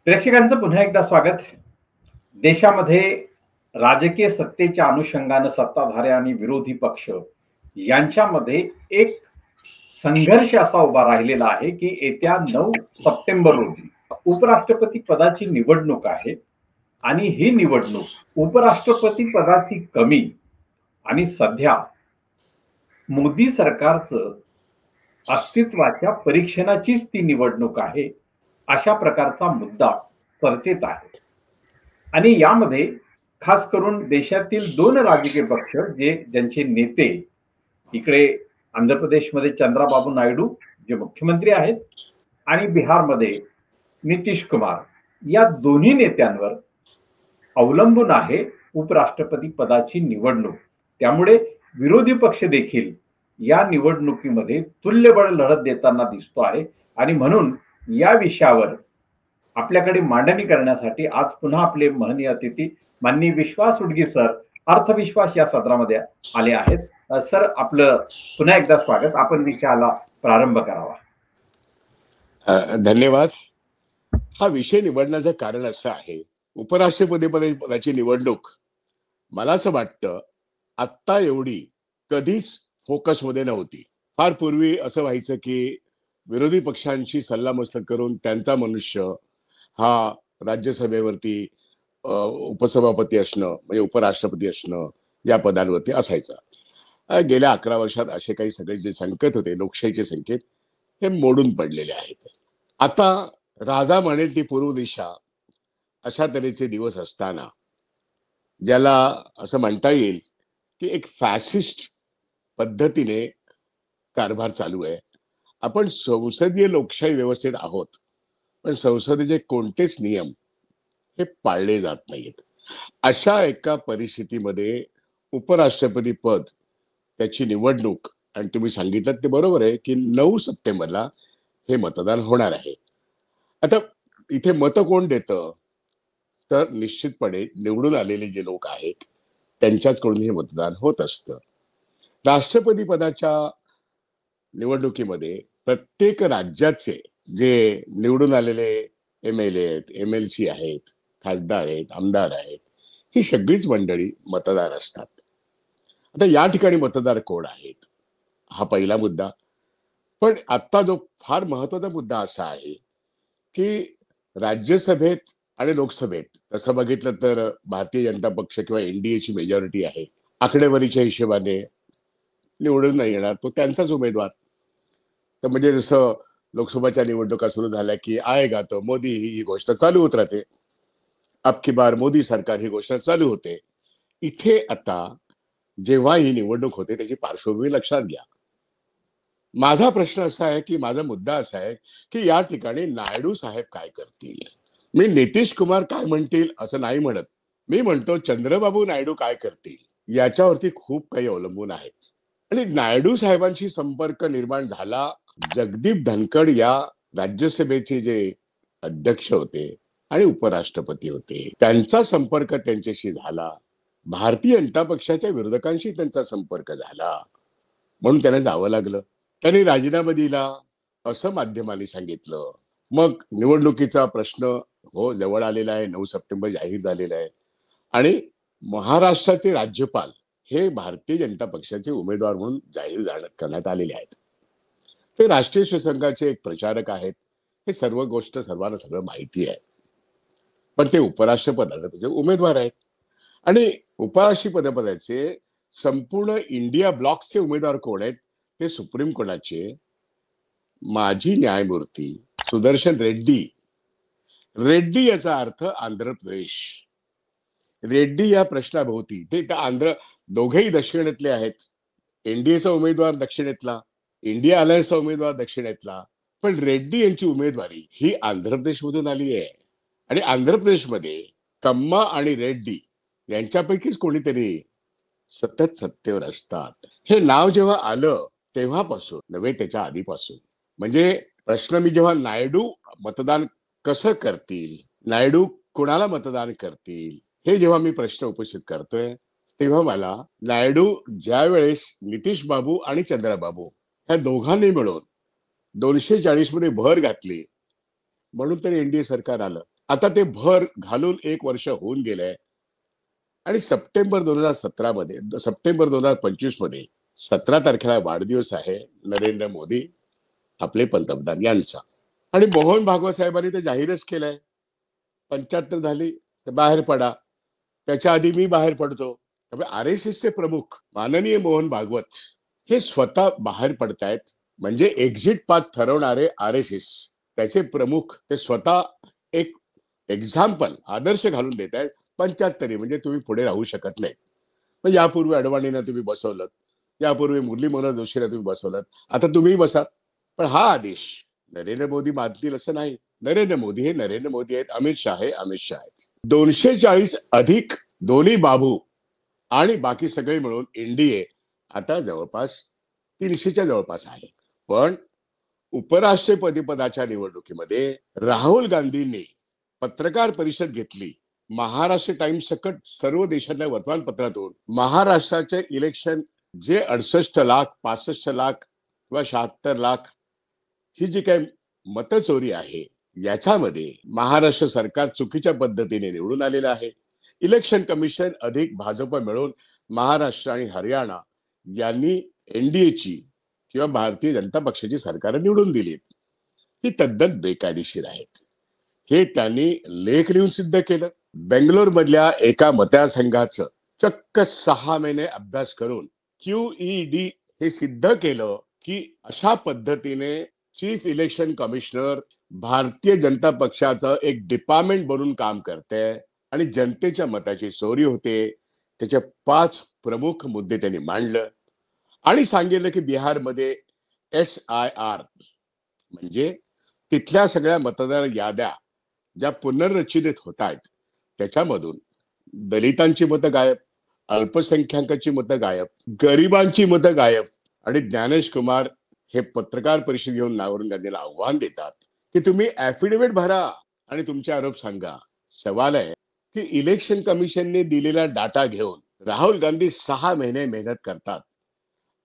प्रेक्षकांचं पुन्हा एकदा स्वागत. देशामध्ये राजकीय सत्तेच्या अनुषंगानं सत्ताधारी आणि विरोधी पक्ष यांच्यामध्ये एक संघर्ष असा उभा राहिलेला आहे की येत्या 9 सप्टेंबर रोजी उपराष्ट्रपती पदाची निवडणूक आहे आणि ही निवडणूक उपराष्ट्रपती पदाची कमी आणि सध्या मोदी सरकारचं अस्तित्वाच्या परीक्षणाचीच ती निवडणूक आहे, अशा प्रकारचा मुद्दा चर्चेत आहे. आणि यामध्ये खास करून देशातील 2 राजकीय पक्ष ज्यांचे नेते इकडे आंध्र प्रदेशमध्ये चंद्राबाबू नायडू जे मुख्यमंत्री आहेत आणि बिहारमध्ये नितीश कुमार, या दोन्ही नेत्यांवर अवलंबून आहे उपराष्ट्रपती पदाची निवडणूक. त्यामुळे विरोधी पक्ष देखील या निवडणुकीमध्ये तुल्यबळ लढत देताना दिसतो आहे आणि म्हणून या विषयावर आपल्याकडे मांडणी करण्यासाठी आज पुन्हा आपले माननीय अतिथी माननीय विश्वास उडगी सर अर्थविश्वास या सत्रामध्ये आले आहेत. सर, आपलं पुन्हा एकदा स्वागत. आपण विषयाला प्रारंभ करावा. धन्यवाद. हा विषय निवडण्याचं कारण असं आहे, उपराष्ट्रपती पदाची निवडणूक मला असं वाटतं आत्ता एवढी कधीच फोकसमध्ये नव्हती. फार पूर्वी असं व्हायचं की विरोधी पक्षांशी सल्लामसलत करून त्यांचा मनुष्य हा राज्यसभेवरती उपसभापती असणं म्हणजे उपराष्ट्रपती असणं या पदांवरती असायचा. गेल्या 11 वर्षात असे काही सगळे जे संकेत होते, लोकशाहीचे संकेत, हे मोडून पडलेले आहेत. आता राजा म्हणेल ती पूर्व दिशा अशा तऱ्हेचे दिवस असताना ज्याला असं म्हणता येईल की एक फॅसिस्ट पद्धतीने कारभार चालू आहे. आपण संसदीय लोकशाही व्यवस्थेत आहोत, पण संसदेचे कोणतेच नियम हे पाळले जात नाहीत. अशा एका परिस्थितीमध्ये उपराष्ट्रपती पद त्याची निवडणूक, आणि तुम्ही सांगितलं ते बरोबर आहे की 9 सप्टेंबरला हे मतदान होणार आहे. आता इथे मत कोण देतं, तर निश्चितपणे निवडून आलेले जे लोक आहेत त्यांच्याचकडून हे मतदान होत असतं. राष्ट्रपती पदाच्या निवडणुकीमध्ये प्रत्येक राज्याचे जे निवडून आलेले MLA आहेत, MLC आहेत, खासदार आहेत, आमदार आहेत, ही सगळीच मंडळी मतदार असतात. आता या ठिकाणी मतदार कोण आहेत हा पहिला मुद्दा. पण आता जो फार महत्वाचा मुद्दा असा आहे की राज्यसभेत आणि लोकसभेत तसं बघितलं तर भारतीय जनता पक्ष किंवा NDAची मेजॉरिटी आहे. आकडेवारीच्या हिशोबाने निवडून नाही येणार तो त्यांचाच उमेदवार. तर म्हणजे जसं लोकसभाच्या निवडणुका सुरू झाल्या की आएगा तो मोदी ही घोषणा चालू होत राहते, अब की बार मोदी सरकार ही घोषणा चालू होते. इथे आता जेव्हा ही निवडणूक होते त्याची पार्श्वभूमी लक्षात घ्या. माझा प्रश्न असा आहे की माझा मुद्दा असा आहे की या ठिकाणी नायडू साहेब काय करतील. मी नितीश कुमार काय म्हणतील असं नाही म्हणत, मी म्हणतो चंद्रबाबू नायडू काय करतील याच्यावरती खूप काही अवलंबून आहेत. आणि नायडू साहेबांशी संपर्क निर्माण झाला. जगदीप धनखड या राज्यसभेचे जे अध्यक्ष होते आणि उपराष्ट्रपती होते त्यांचा संपर्क त्यांच्याशी झाला. भारतीय जनता पक्षाच्या विरोधकांशी त्यांचा संपर्क झाला, म्हणून त्यांना जावं लागलं. त्यांनी राजीनामा दिला असं माध्यमांनी सांगितलं. मग निवडणुकीचा प्रश्न जवळ आलेला आहे, 9 सप्टेंबर जाहीर झालेला आहे आणि महाराष्ट्राचे राज्यपाल हे भारतीय जनता पक्षाचे उमेदवार म्हणून जाहीर करण्यात आलेले आहेत. ते राष्ट्रीय शिवसंघाचे एक प्रचारक आहेत. हे सर्व गोष्ट सर्वांना सगळं माहिती आहे. पण ते उपराष्ट्रपदाचे उमेदवार आहेत आणि उपराष्ट्रपदाचे संपूर्ण इंडिया ब्लॉकचे उमेदवार कोण आहेत, ते सुप्रीम कोर्टाचे माजी न्यायमूर्ती सुदर्शन रेड्डी. रेड्डी याचा अर्थ आंध्र प्रदेश. रेड्डी या प्रश्नाभोवती ते आंध्र दोघेही दक्षिणेतले आहेत. NDAचा उमेदवार दक्षिणेतला, इंडिया अलायन्सचा उमेदवार दक्षिणेतला, पण रेड्डी यांची उमेदवारी ही आंध्र प्रदेशमधून आली आहे. आणि आंध्र प्रदेशमध्ये कम्मा आणि रेड्डी यांच्यापैकीच कोणीतरी सतत सत्तेवर असतात. हे नाव जेव्हा आलं तेव्हापासून नव्हे, त्याच्या आधीपासून. म्हणजे प्रश्न मी जेव्हा नायडू मतदान कसं करतील, नायडू कुणाला मतदान करतील, हे जेव्हा मी प्रश्न उपस्थित करतोय तेव्हा मला नायडू ज्या वेळेस नितीश बाबू आणि चंद्रबाबू ह्या दोघांनी मिळून 240 मध्ये भर घातली म्हणून तर NDA सरकार आलं. आता ते भर घालून 1 वर्ष होऊन गेलंय आणि सप्टेंबर 2017 मध्ये, सप्टेंबर 2025 मध्ये 17 तारखेला वाढदिवस आहे नरेंद्र मोदी आपले पंतप्रधान यांचा. आणि मोहन भागवत साहेबांनी ते जाहीरच केलंय, 75 झाली तर बाहेर पडा. त्याच्या आधी मी बाहेर पडतो. त्यामुळे RSSचे प्रमुख माननीय मोहन भागवत हे स्वतः बाहेर पडतायत. म्हणजे एक्झिट पाथ ठरवणारे RSS त्याचे प्रमुख ते स्वतः एक एक्झाम्पल आदर्श घालून देत आहेत. 75 म्हणजे तुम्ही पुढे राहू शकत नाही. पण यापूर्वी अडवाणींना तुम्ही बसवलं, यापूर्वी मुरली मनोहर जोशीला तुम्ही बसवलं, आता तुम्ही बसा. पण हा आदेश नरेंद्र मोदी मानतील असं नाही. नरेंद्र मोदी हे नरेंद्र मोदी आहेत, अमित शाह हे अमित शाह आहेत. 240 अधिक दोन्ही बाबू आणि बाकी सगळे मिळून NDA आता जवळपास 300च्या जवळपास आहे. पण उपराष्ट्रपती पदाच्या निवडणुकीमध्ये राहुल गांधींनी पत्रकार परिषद घेतली. महाराष्ट्र टाइम्स सकट सर्व देशातल्या वर्तमानपत्रातून महाराष्ट्राचे इलेक्शन जे 68 लाख, 65 लाख किंवा 76 लाख ही जी काही मतचोरी आहे, याच्यामध्ये महाराष्ट्र सरकार चुकीच्या पद्धतीने निवडून आलेलं आहे. इलेक्शन कमिशन अधिक भाजप मिळून महाराष्ट्र आणि हरियाणा यांनी NDAची किंवा भारतीय जनता पक्षाची सरकार निवडून दिलीत. ही तद्दन बेकायदेशीर आहेत. हे त्यांनी लेख लिहून सिद्ध केलं. बेंगलोर मधल्या एका मतदारसंघाचं चक्क 6 महिने अभ्यास करून QED हे सिद्ध केलं की अशा पद्धतीने chief election commissioner Bharatiya Janata पक्षाचं एक डिपार्टमेंट बनून काम करते आणि जनतेच्या मताची चोरी होते. त्याचे 5 प्रमुख मुद्दे त्यांनी मांडलं आणि सांगितलं की बिहारमध्ये SIR म्हणजे तिथल्या सगळ्या मतदार याद्या ज्या पुनर्रचित होत आहेत त्याच्यामधून दलितांची मतं गायब, अल्पसंख्याकांची मतं गायब, गरिबांची मतं गायब. आणि ज्ञानेश कुमार हे पत्रकार परिषद घेऊन राहुल गांधीला आव्हान देतात की तुम्ही ऍफिडेव्हिट भरा आणि तुमचे आरोप सांगा. सवाल आहे की इलेक्शन कमिशनने दिलेला डाटा घेऊन राहुल गांधी 6 महिने मेहनत करतात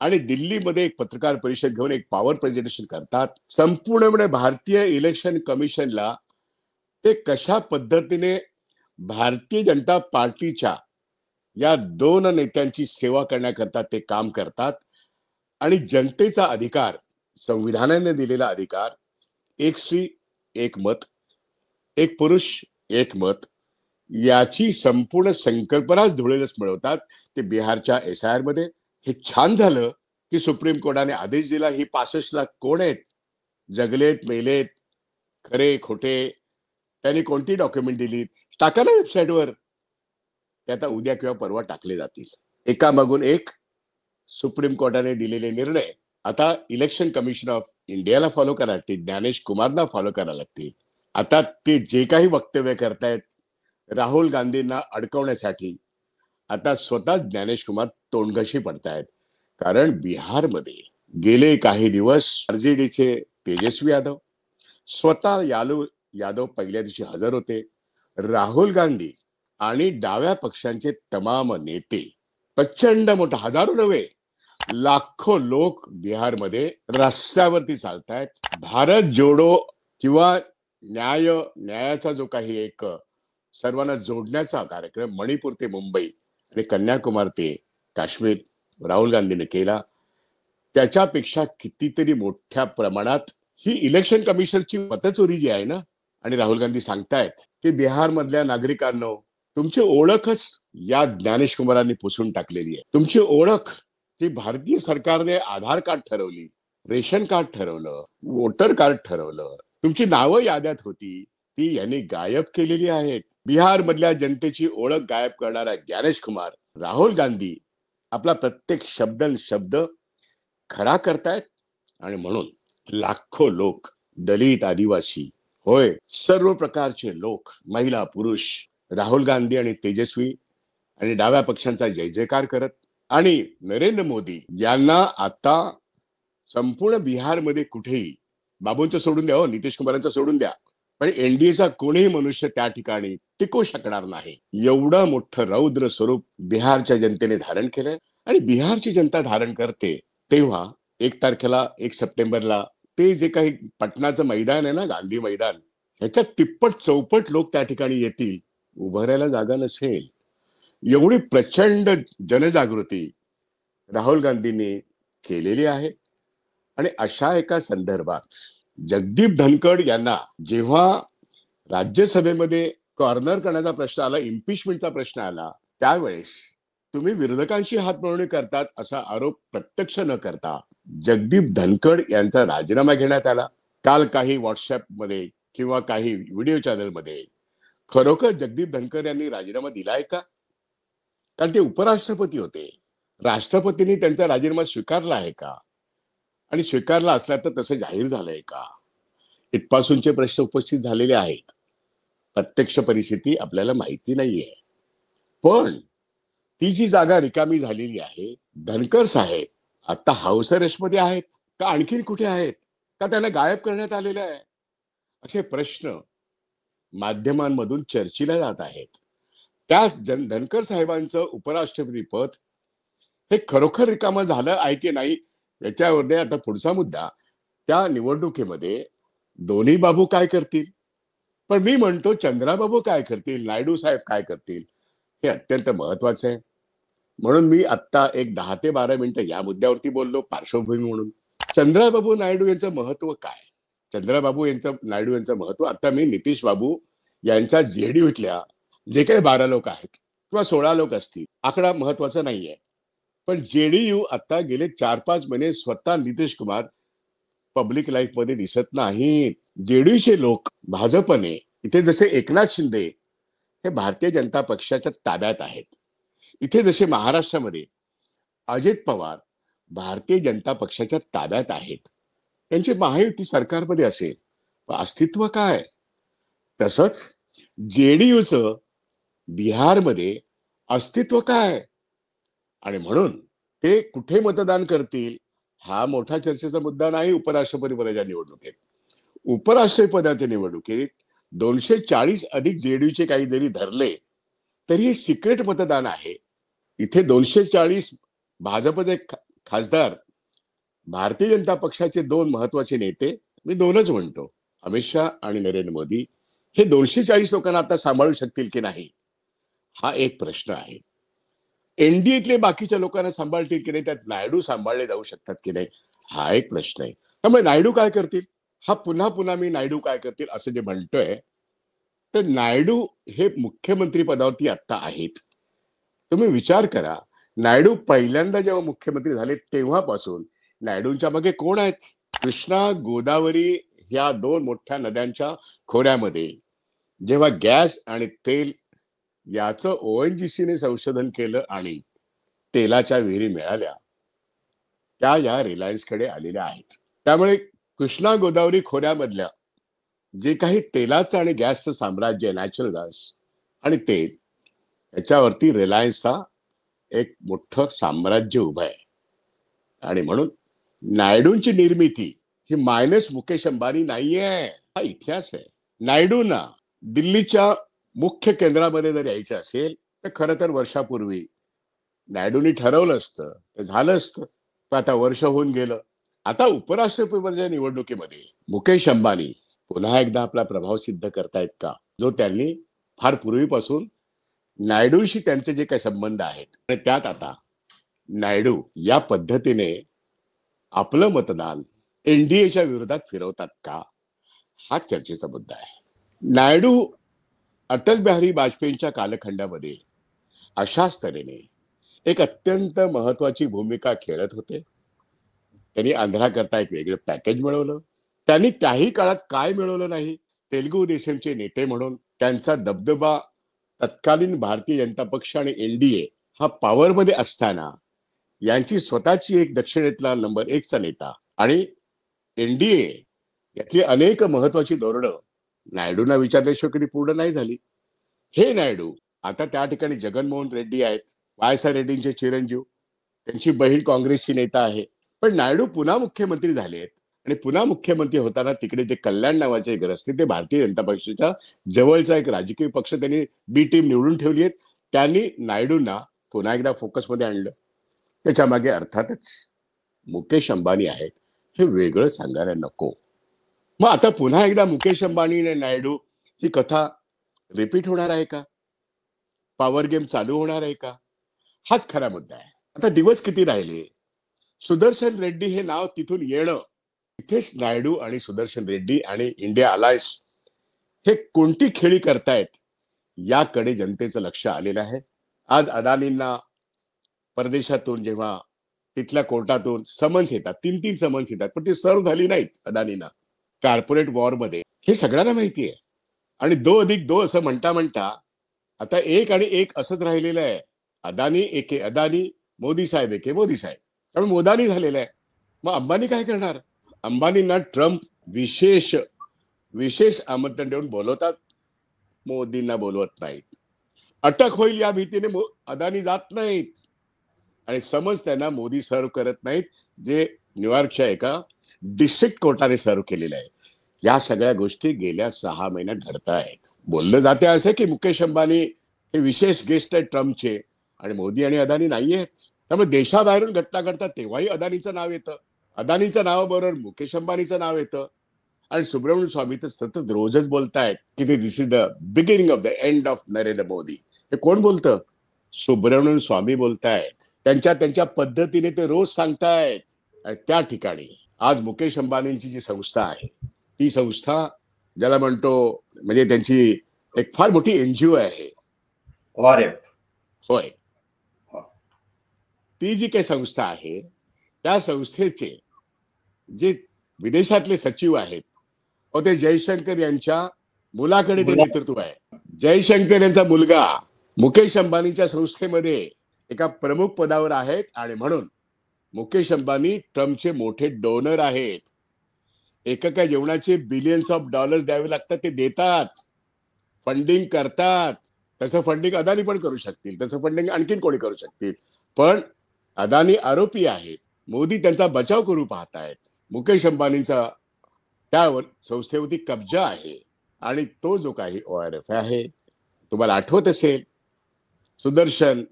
आणि दिल्लीमध्ये एक पत्रकार परिषद घेऊन एक पॉवर प्रेझेंटेशन करतात. संपूर्णपणे भारतीय इलेक्शन कमिशनला ते कशा पद्धतीने भारतीय जनता पार्टीच्या या 2 नेत्यांची सेवा करण्याकरता ते काम करतात आणि जनतेचा अधिकार, संविधानाने दिलेला अधिकार, एक स्त्री एक मत, एक पुरुष एक मत, याची संपूर्ण संकल्पनाच धुळेलच मिळवतात ते बिहारच्या SIR मध्ये. हे छान झालं की सुप्रीम कोर्टाने आदेश दिला. ही 65 लाख कोण आहेत, जगलेत, मेलेत, खरे खोटे, त्यांनी कोणती डॉक्युमेंट दिली, टाका ना वेबसाईटवर. ते आता उद्या किंवा परवा टाकले जातील. एकामागून एक सुप्रीम कोर्टाने दिलेले निर्णय आता इलेक्शन कमिशन ऑफ इंडियाला फॉलो करायला लागतील, ज्ञानेश कुमारना फॉलो करायला लागतील. आता ते जे काही वक्तव्य करतायत राहुल गांधींना अडकवण्यासाठी, आता स्वतः ज्ञानेश कुमार तोंडघशी पडतायत. कारण बिहारमध्ये गेले काही दिवस RJDचे तेजस्वी यादव, स्वतः यादव पहिल्या दिवशी हजर होते. राहुल गांधी आणि डाव्या पक्षांचे तमाम नेते, प्रचंड मोठा, हजारो नव्हे लाखो लोक बिहारमध्ये रस्त्यावरती चालतायत. भारत जोडो किंवा न्यायाचा जो काही एक सर्वांना जोडण्याचा कार्यक्रम मणिपूर ते मुंबई आणि कन्याकुमारी ते काश्मीर राहुल गांधीने केला, त्याच्यापेक्षा कितीतरी मोठ्या प्रमाणात ही इलेक्शन कमिशनची मतचोरी जी आहे ना. आणि राहुल गांधी सांगतायत की बिहार मधल्या नागरिकांनो, तुमची ओळखच या ज्ञानेश कुमारांनी पुसून टाकलेली आहे. तुमची ओळख ही भारतीय सरकारने आधार कार्ड ठरवली, रेशन कार्ड ठरवलं, वोटर कार्ड ठरवलं, तुमची नावं याद्यात होती, ती यांनी गायब केलेली आहेत. बिहार मधल्या जनतेची ओळख गायब करणारा ज्ञानेश कुमार, राहुल गांधी आपला प्रत्येक शब्द खरा करतायत. आणि म्हणून लाखो लोक, दलित, आदिवासी, होय, सर्व प्रकारचे लोक, महिला, पुरुष, राहुल गांधी आणि तेजस्वी आणि डाव्या पक्षांचा जय जयकार करत आणि नरेंद्र मोदी यांना आता संपूर्ण बिहारमध्ये कुठेही, बाबूंचं सोडून द्या, नितीश कुमारांचं सोडून द्या, पण NDAचा कोणीही मनुष्य त्या ठिकाणी टिकू शकणार नाही. एवढं मोठं रौद्र स्वरूप बिहारच्या जनतेने धारण केलंय. आणि बिहारची जनता धारण करते तेव्हा 1 तारखेला, 1 सप्टेंबरला ते जे काही पटनाचं मैदान आहे ना, गांधी मैदान, ह्याच्या तिप्पट चौपट लोक त्या ठिकाणी येतील, उभं राहायला जागा नसेल. एवढी प्रचंड जनजागृती राहुल गांधींनी केलेली आहे. आणि अशा एका संदर्भात जगदीप धनखड यांना जेव्हा राज्यसभेमध्ये कॉर्नर करण्याचा प्रश्न आला, इम्पिचमेंटचा प्रश्न आला, त्यावेळेस तुम्ही विरोधकांशी हातमिळवणी करतात असा आरोप प्रत्यक्ष न करता जगदीप धनखड यांचा राजीनामा घेण्यात आला. काल काही व्हॉट्सअपमध्ये किंवा काही व्हिडिओ चॅनलमध्ये खरोखर जगदीप धनखड यांनी राजीनामा दिलाय का? कारण ते उपराष्ट्रपती होते. राष्ट्रपतींनी त्यांचा राजीनामा स्वीकारला आहे का? आणि स्वीकारला असला तर तसं जाहीर झालंय का? इथपासूनचे प्रश्न उपस्थित झालेले आहेत. प्रत्यक्ष परिस्थिती आपल्याला माहिती नाहीये. पण ती जी जागा रिकामी झालेली आहे, धनखड साहेब आता हाऊस अरेस्टमध्ये आहेत का आणखीन कुठे आहेत, का त्यांना गायब करण्यात आलेलं आहे, असे प्रश्न माध्यमांमधून चर्चेला जात आहेत. त्या धनखड साहेबांचं उपराष्ट्रपती पद हे खरोखर रिकामं झालं आहे की नाही याच्यावर आता पुढचा मुद्दा. त्या निवडणुकीमध्ये दोन्ही बाबू काय करतील, पण मी म्हणतो चंद्राबाबू काय करतील, नायडू साहेब काय करतील, हे अत्यंत महत्वाचं आहे. म्हणून मी आता एक 10 ते 12 मिनिटं या मुद्द्यावरती बोललो पार्श्वभूमी म्हणून. चंद्राबाबू नायडू यांचं महत्व काय? नायडू यांचं महत्व आता मी नितीश बाबू यांच्या जेडीयूतल्या जे काही 12 लोक आहेत किंवा 16 लोक असतील, आकडा महत्वाचा नाहीये, पण जेडीयू आता गेले 4-5 महिने स्वतः नितीश कुमार पब्लिक लाईफ मध्ये दिसत नाहीत. जेडीयूचे लोक भाजपने इथे जसे एकनाथ शिंदे हे भारतीय जनता पक्षाच्या ताब्यात आहेत, इथे जसे महाराष्ट्रामध्ये अजित पवार भारतीय जनता पक्षाच्या ताब्यात आहेत, त्यांची महायुती सरकारमध्ये असेल, अस्तित्व काय? तसंच जेडीयूचं बिहारमध्ये अस्तित्व काय? आणि म्हणून ते कुठे मतदान करतील हा मोठा चर्चेचा मुद्दा नाही. उपराष्ट्रपती पदाच्या निवडणुकीत, उपराष्ट्रपती निवडणुकीत 240 अधिक जेडीयूचे काही जरी धरले तरी हे सिक्रेट मतदान आहे. इथे 240 भाजपचे खासदार, भारतीय जनता पक्षाचे 2 महत्वाचे नेते, मी 2च म्हणतो, अमित शाह आणि नरेंद्र मोदी, हे 240 लोकांना आता सांभाळू शकतील की नाही हा एक प्रश्न आहे. एनडीएतले बाकीच्या लोकांना सांभाळतील की नाही, त्यात नायडू सांभाळले जाऊ शकतात की नाही हा एक प्रश्न आहे. त्यामुळे नायडू काय करतील, हा पुन्हा पुन्हा मी नायडू काय करतील असं जे म्हणतोय, तर नायडू हे मुख्यमंत्री पदावरती आता आहेत. तुम्ही विचार करा, नायडू पहिल्यांदा जेव्हा मुख्यमंत्री झाले तेव्हापासून नायडूंच्या मागे कोण आहेत? कृष्णा गोदावरी ह्या 2 मोठ्या नद्यांच्या खोऱ्यामध्ये जेव्हा गॅस आणि तेल याचं ओएनजीसीने संशोधन केलं आणि तेलाच्या विहिरी मिळाल्या, त्या या रिलायन्सकडे आलेल्या आहेत. त्यामुळे कृष्णा गोदावरी खोऱ्यामधल्या जे काही तेलाचं आणि गॅसचं साम्राज्य आहे, नॅचरल गॅस आणि तेल, याच्यावरती रिलायन्सचा एक मोठं साम्राज्य उभं आहे. आणि म्हणून नायडूंची निर्मिती ही मायनस मुकेश अंबानी नाहीये, हा इतिहास आहे. नायडूंना दिल्लीच्या मुख्य केंद्रामध्ये जर यायचं असेल तर खरं तर वर्षापूर्वी नायडूंनी ठरवलं असतं तर झालं असतं, पण आता वर्ष होऊन गेलं. आता उपराष्ट्रपतीच्या निवडणुकीमध्ये मुकेश अंबानी पुन्हा एकदा आपला प्रभाव सिद्ध करतायत का, जो त्यांनी फार पूर्वीपासून नायडूशी त्यांचे जे काही संबंध आहेत, आणि त्यात आता नायडू या पद्धतीने आपलं मतदान एनडीएच्या विरोधात फिरवतात का, हा चर्चेचा मुद्दा आहे. नायडू अटल बिहारी वाजपेयींच्या कालखंडामध्ये अशाच तऱ्हेने एक अत्यंत महत्वाची भूमिका खेळत होते. त्यांनी आंध्राकरता एक वेगळं पॅकेज मिळवलं. त्यांनी त्याही काळात काय मिळवलं नाही, तेलुगू देशमचे नेते म्हणून त्यांचा दबदबा तत्कालीन भारतीय जनता पक्ष आणि एनडीए हा पॉवरमध्ये असताना यांची स्वतःची एक दक्षिणेतला नंबर 1 चा नेता आणि एनडीए यातली अनेक महत्वाची धोरणं नायडूंना विचारल्याशिवाय कधी पूर्ण नाही झाली. हे नायडू आता त्या ठिकाणी जगनमोहन रेड्डी आहेत, वाय.एस.आर. रेड्डींचे चिरंजीव, त्यांची बहीण काँग्रेसची नेता आहे. पण नायडू पुन्हा मुख्यमंत्री झालेत आणि पुन्हा मुख्यमंत्री होताना तिकडे जे कल्याण नावाचे घर असते ते भारतीय जनता पक्षाच्या जवळचा एक राजकीय पक्ष त्यांनी बी टीम निवडून ठेवली आहेत. त्यांनी नायडूंना पुन्हा एकदा फोकसमध्ये आणलं. त्याच्या मागे अर्थातच मुकेश अंबानी आहेत, हे वेगळं सांगायला नको. मग आता पुन्हा एकदा मुकेश अंबानी आणि नायडू ही कथा रिपीट होणार आहे का? पॉवर गेम चालू होणार आहे का? हाच खरा मुद्दा आहे. आता दिवस किती राहिले? सुदर्शन रेड्डी हे नाव तिथून येणं, इथेच नायडू आणि सुदर्शन रेड्डी आणि इंडिया अलायन्स हे कोणती खेळी करतायत याकडे जनतेचं लक्ष आलेलं आहे. आज अदानींना परदेशातून जेव्हा तिथल्या कोर्टातून समन्स येतात, 3-3 समन्स येतात, पण ती सर्व झाली नाहीत अदानींना. कॉर्पोरेट वॉरमध्ये हे सगळ्यांना माहिती आहे. आणि 2+2 असं म्हणता म्हणता आता 1 आणि 1 असंच राहिलेलं आहे. अदानी एके अदानी, मोदी साहेब एके मोदी साहेब. त्यामुळे मोदानी झालेलं आहे. मग अंबानी काय करणार? अंबानींना ट्रम्प विशेष विशेष आमंत्रण देऊन बोलवतात, मोदींना बोलवत नाहीत. अटक होईल या भीतीने अदानी जात नाहीत आणि समज त्यांना मोदी सर्व करत नाहीत, जे न्यूयॉर्कच्या एका डिस्ट्रिक्ट कोर्टाने सर्व केलेलं आहे. या सगळ्या गोष्टी गेल्या 6 महिन्यात घडत आहेत. बोललं जाते असे की मुकेश अंबानी हे विशेष गेस्ट आहेत ट्रम्पचे आणि मोदी आणि अदानी नाही आहेत. त्यामुळे देशाबाहेरून घटना घडतात तेव्हाही अदानीचं नाव येतं. अदानीच्या नावाबरोबर मुकेश अंबानीचं नाव येतं. आणि सुब्रमण्यम स्वामी तर सतत रोजच बोलतायत की this is the beginning of the end of Narendra Modi. हे कोण बोलतं? सुब्रमण्यम स्वामी बोलतायत. त्यांच्या पद्धतीने ते रोज सांगतायत. आणि त्या ठिकाणी आज मुकेश अंबानींची जी संस्था आहे, ती संस्था ज्याला म्हणतो म्हणजे त्यांची एक फार मोठी एनजीओ आहे. होय. ती जी काही संस्था आहे त्या संस्थेचे जे विदेशातले सचिव आहेत, ते जयशंकर यांच्या मुलाकडे ते नेतृत्व आहे. जयशंकर यांचा मुलगा मुकेश अंबानीच्या संस्थेमध्ये एका प्रमुख पदावर आहेत आणि म्हणून मुकेश अंबानी ट्रम्पचे मोठे डोनर आहेत. एकेका जेवणाचे बिलियन्स ऑफ डॉलर्स द्यावे लागतात, ते देतात, फंडिंग करतात. तसं फंडिंग अदानी पण करू शकतील, तसं फंडिंग आणखीन कोणी करू शकतील. पण अदानी आरोपी आहेत, मोदी त्यांचा बचाव करू पाहतायत. मुकेश अंबानींचा त्यावर संस्थेवरती कब्जा आहे आणि तो जो काही ORF आहे, तुम्हाला आठवत असेल सुदर्शन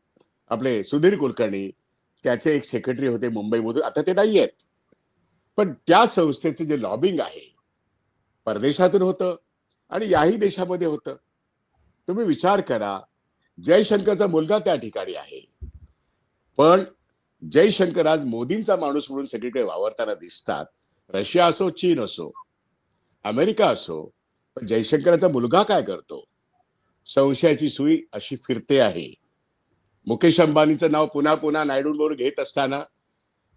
आपले सुधीर कुलकर्णी त्याचे एक सेक्रेटरी होते मुंबईमधून, आता ते नाही आहेत. पण त्या संस्थेचे जे लॉबिंग आहे परदेशातून होतं आणि याही देशामध्ये होतं. तुम्ही विचार करा, जयशंकरचा मुलगा त्या ठिकाणी आहे, पण जयशंकर आज मोदींचा माणूस म्हणून सगळीकडे वावरताना दिसतात. रशिया असो, चीन असो, अमेरिका असो, पण जयशंकराचा मुलगा काय करतो? संशयाची सुई अशी फिरते आहे. मुकेश अंबानीचं नाव पुन्हा पुन्हा नायडूंबरोबर घेत असताना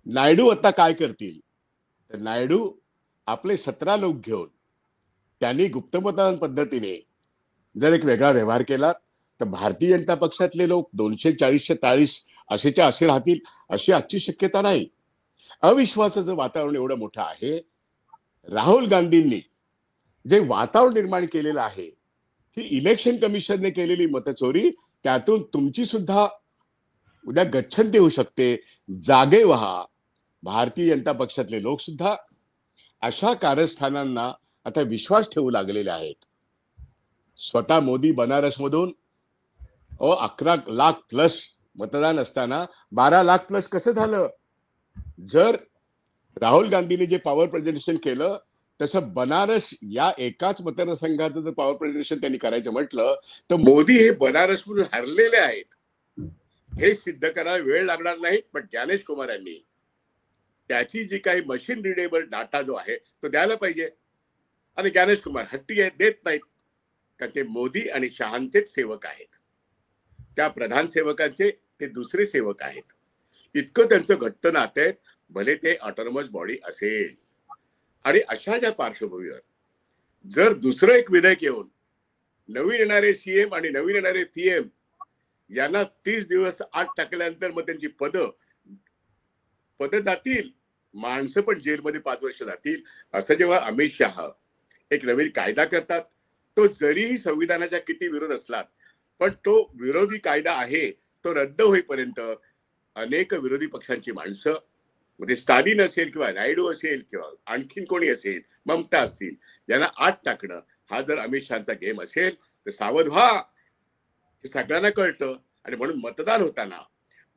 नायडू आता काय करतील? तर नायडू आपले 17 लोक घेऊन त्यांनी गुप्तमतदान पद्धतीने जर एक वेगळा व्यवहार केला तर भारतीय जनता पक्षातले लोक 240-40 असेच्या असे राहतील अशी आजची शक्यता नाही. अविश्वासाचं वातावरण एवढं मोठं आहे. राहुल गांधींनी जे वातावरण निर्माण केलेलं आहे, की इलेक्शन कमिशनने केलेली मतचोरी, त्यातून तुमची सुद्धा उद्या गच्छंती होऊ शकते. जागे व्हा. भारतीय जनता पक्षातले लोक सुद्धा अशा कारस्थानांना आता विश्वास ठेवू लागलेले आहेत. स्वतः मोदी बनारसमधून 11 लाख प्लस मतदान असताना 12 लाख प्लस कसं झालं? जर राहुल गांधीने जे पॉवर प्रेझेंटेशन केलं तसं बनारस या एकाच मतदारसंघाचं जर पॉवर प्रेझेंटेशन त्यांनी करायचं म्हटलं तर मोदी हे बनारसमधून हरलेले आहेत हे सिद्ध करायला वेळ लागणार नाही. पण ज्ञानेश कुमार यांनी त्याची जी काही मशीन रिडेबल डाटा जो आहे तो द्यायला पाहिजे. आणि ज्ञानेश कुमार हट्टी आहे, देत नाहीत, कारण ते मोदी आणि शहांचेच सेवक आहेत. त्या प्रधान सेवकांचे ते दुसरे सेवक आहेत. इतकं त्यांचं घट्ट नातं आहे, भले ते ऑटोनॉमस बॉडी असेल. आणि अशा ज्या पार्श्वभूमीवर जर दुसरं एक विधेयक येऊन नवीन येणारे सीएम आणि नवीन येणारे पीएम यांना 30 दिवस आत टाकल्यानंतर मग त्यांची पद जातील, माणसं पण जेलमध्ये 5 वर्ष जातील, असं जेव्हा अमित शहा एक नवीन कायदा करतात, तो जरीही संविधानाच्या किती विरोध असलात पण तो विरोधी कायदा आहे तो रद्द होईपर्यंत अनेक विरोधी पक्षांची माणसं, म्हणजे स्टालिन असेल किंवा नायडू असेल किंवा आणखीन कोणी असेल, ममता असतील, यांना आत टाकणं हा जर अमित शहाचा गेम असेल तर सावध व्हा. हे सगळ्यांना कळतं. आणि म्हणून मतदान होताना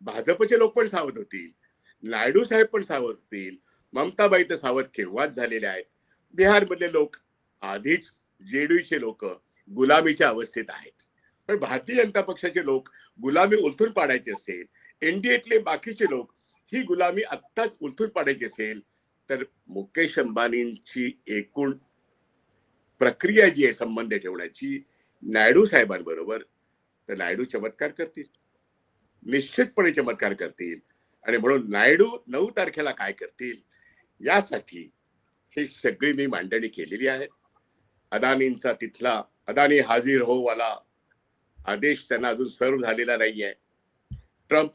भाजपचे लोक पण सावध होतील, नायडू साहेब पण सावध होतील, ममताबाई तर सावध केव्हाच झालेले आहेत. बिहारमधले लोक आधीच जेडीयूचे लोक गुलामीच्या अवस्थेत आहेत, पण भारतीय जनता पक्षाचे लोक गुलामी उलथून पाडायचे असेल, एनडीएतले बाकीचे लोक ही गुलामी आत्ताच उलथून पाडायची असेल, तर मुकेश अंबानींची एकूण प्रक्रिया जी आहे संबंध ठेवण्याची नायडू साहेबांबरोबर, तर नायडू चमत्कार करतील, निश्चितपणे चमत्कार करतील. आणि म्हणून नायडू 9 तारखेला काय करतील यासाठी ही सगळी मी मांडणी केलेली आहे. अदानींचा तिथला अदानी हाजीर हो वाला आदेश त्यांना अजून सर्व झालेला नाहीये. ट्रम्प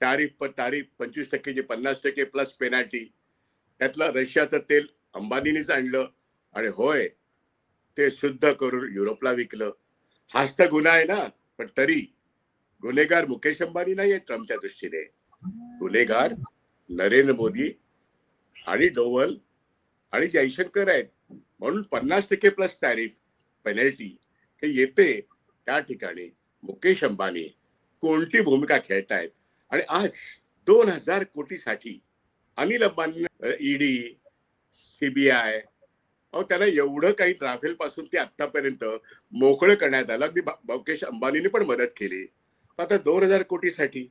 तारीफ पर तारीफ 25% जे 50% प्लस पेनल्टी, त्यातलं रशियाचं तेल अंबानीनीच आणलं आणि होय ते शुद्ध करून युरोपला विकलं. हाच तर गुन्हा आहे ना. पण तरी गुन्हेगार मुकेश अंबानी नाही आहे ट्रम्पच्या दृष्टीने, गुन्हेगार नरेंद्र मोदी आणि डोवल आणि जयशंकर आहेत. म्हणून 50% प्लस टॅरिफ पेनल्टी हे येते त्या ठिकाणी मुकेश अंबानी कोणती भूमिका खेळतायत. आणि आज 2000 कोटीसाठी अनिल अंबानी ईडी सीबीआय त्याला एवढं काही राफेल पासून ते आतापर्यंत मोकळं करण्यात आलं. अगदी मुकेश अंबानीने पण मदत केली. आता 2000 कोटीसाठी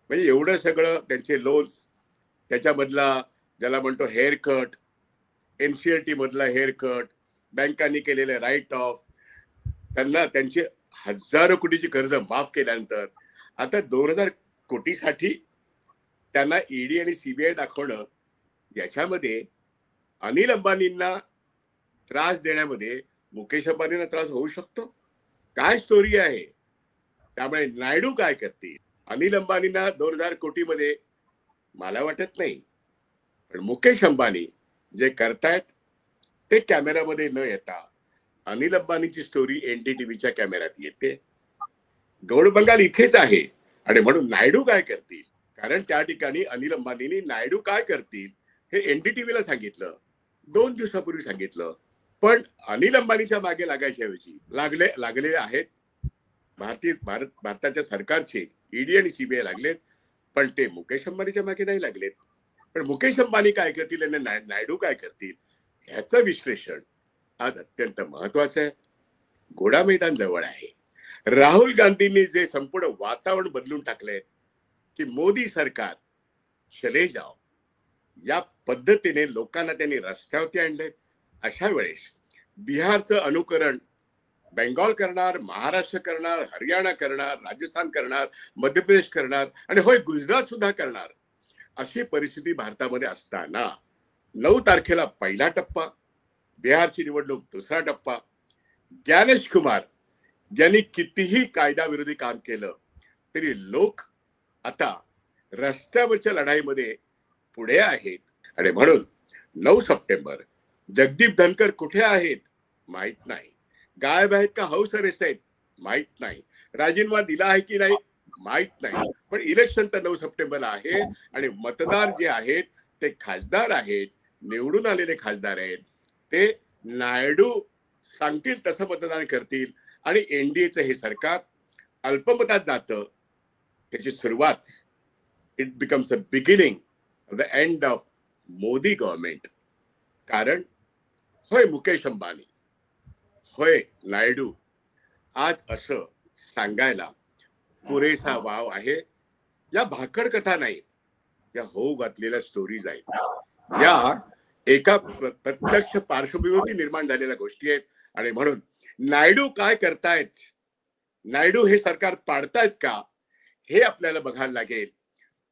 म्हणजे एवढं सगळं त्यांचे लोन्स, त्याच्यामधला ज्याला म्हणतो हेअर कट, एनसीएलटी मधला हेअर कट, बँकांनी केलेले राईट ऑफ, त्यांना त्यांचे हजारो कोटीची कर्ज माफ केल्यानंतर आता 2000 कोटीसाठी त्यांना ईडी आणि सीबीआय दाखवणं, याच्यामध्ये अनिल अंबानींना त्रास देण्यामध्ये मुकेश अंबानींना त्रास होऊ शकतो. काय स्टोरी आहे. त्यामुळे नायडू काय करतील, अनिल अंबानींना 2000 कोटीमध्ये मला वाटत नाही, पण मुकेश अंबानी जे करतायत ते कॅमेरामध्ये न येता अनिल अंबानीची स्टोरी एनडीटीव्हीच्या कॅमेऱ्यात येते. गौड बंगाल इथेच आहे. आणि म्हणून नायडू काय करतील, कारण त्या ठिकाणी अनिल अंबानींनी नायडू काय करतील हे एनडीटीव्हीला सांगितलं, 2 दिवसापूर्वी सांगितलं. पण अनिल अंबानीच्या मागे लागायच्या ऐवजी लागलेले आहेत भारताच्या सरकारचे ईडी आणि सीबीआय लागलेत, पण ते मुकेश अंबानीच्या मागे नाही लागलेत. पण मुकेश अंबानी काय करतील आणि नायडू काय करतील ह्याचं विश्लेषण आज अत्यंत महत्वाचं आहे. घोडा मैदान जवळ आहे. राहुल गांधींनी जे संपूर्ण वातावरण बदलून टाकलंय की मोदी सरकार चले जाओ, या पद्धतीने लोकांना त्यांनी रस्त्यावरती आणले. अशा वेळेस बिहारचं अनुकरण बेंगॉल करणार, महाराष्ट्र करणार, हरियाणा करणार, राजस्थान करणार, मध्य प्रदेश करणार आणि होय गुजरात सुद्धा करणार, अशी परिस्थिती भारतामध्ये असताना 9 तारखेला पहिला टप्पा, बिहारची निवडणूक दुसरा टप्पा. ज्ञानेश कुमार यांनी कितीही कायद्याविरोधी काम केलं तरी लोक आता रस्त्यावरच्या लढाईमध्ये पुढे आहेत. आणि म्हणून 9 सप्टेंबर जगदीप धनकर कुठे आहेत माहित नाही, गायब आहेत का हाऊस अरेस्ट आहेत माहित नाही, राजीनामा दिला आहे की नाही माहित नाही, पण इलेक्शन तर 9 सप्टेंबरला आहे. आणि मतदार जे आहेत ते खासदार आहेत, निवडून आलेले खासदार आहेत, ते नायडू सांगतील तसं मतदान करतील. आणि एनडीएचं हे सरकार अल्पमतात जातं. त्याची सुरुवात, it becomes a beginning of the end of Modi government. कारण होय मुकेश अंबानी, होय नायडू, आज असं सांगायला पुरेसा वाव आहे. या भाकड कथा नाहीत, या होऊ घातलेल्या स्टोरीज आहेत, या एका प्रत्यक्ष पार्श्वभूमीवरती निर्माण झालेल्या गोष्टी आहेत. आणि म्हणून नायडू काय करतायत, नायडू हे सरकार पाडतायत का, हे आपल्याला बघायला लागेल.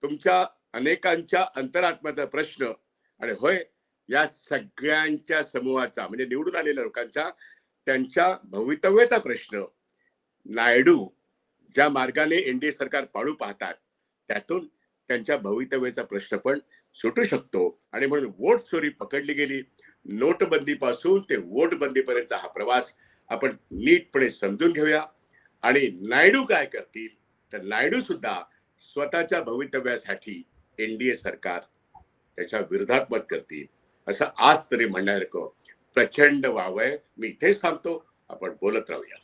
तुमच्या अनेकांच्या अंतरात्म्याचा प्रश्न आणि होय या सगळ्यांच्या समूहाचा म्हणजे निवडून आलेल्या लोकांच्या त्यांच्या भवितव्याचा प्रश्न, नायडू ज्या मार्गाने एनडीए सरकार पाडू पाहतात त्यातून त्यांच्या भवितव्याचा प्रश्न पण सुटू शकतो. आणि म्हणून वोट चोरी पकडली गेली. नोटबंदी पासून ते वोट बंदीपर्यंतचा हा प्रवास आपण नीटपणे समजून घेऊया. आणि नायडू काय करतील, तर नायडू सुद्धा स्वतःच्या भवितव्यासाठी एनडीए सरकार त्याच्या विरोधात मत करतील असं आज तरी म्हणण्यासारखं प्रचंड वाव आहे. मी इथेच थांबतो. आपण बोलत राहूया.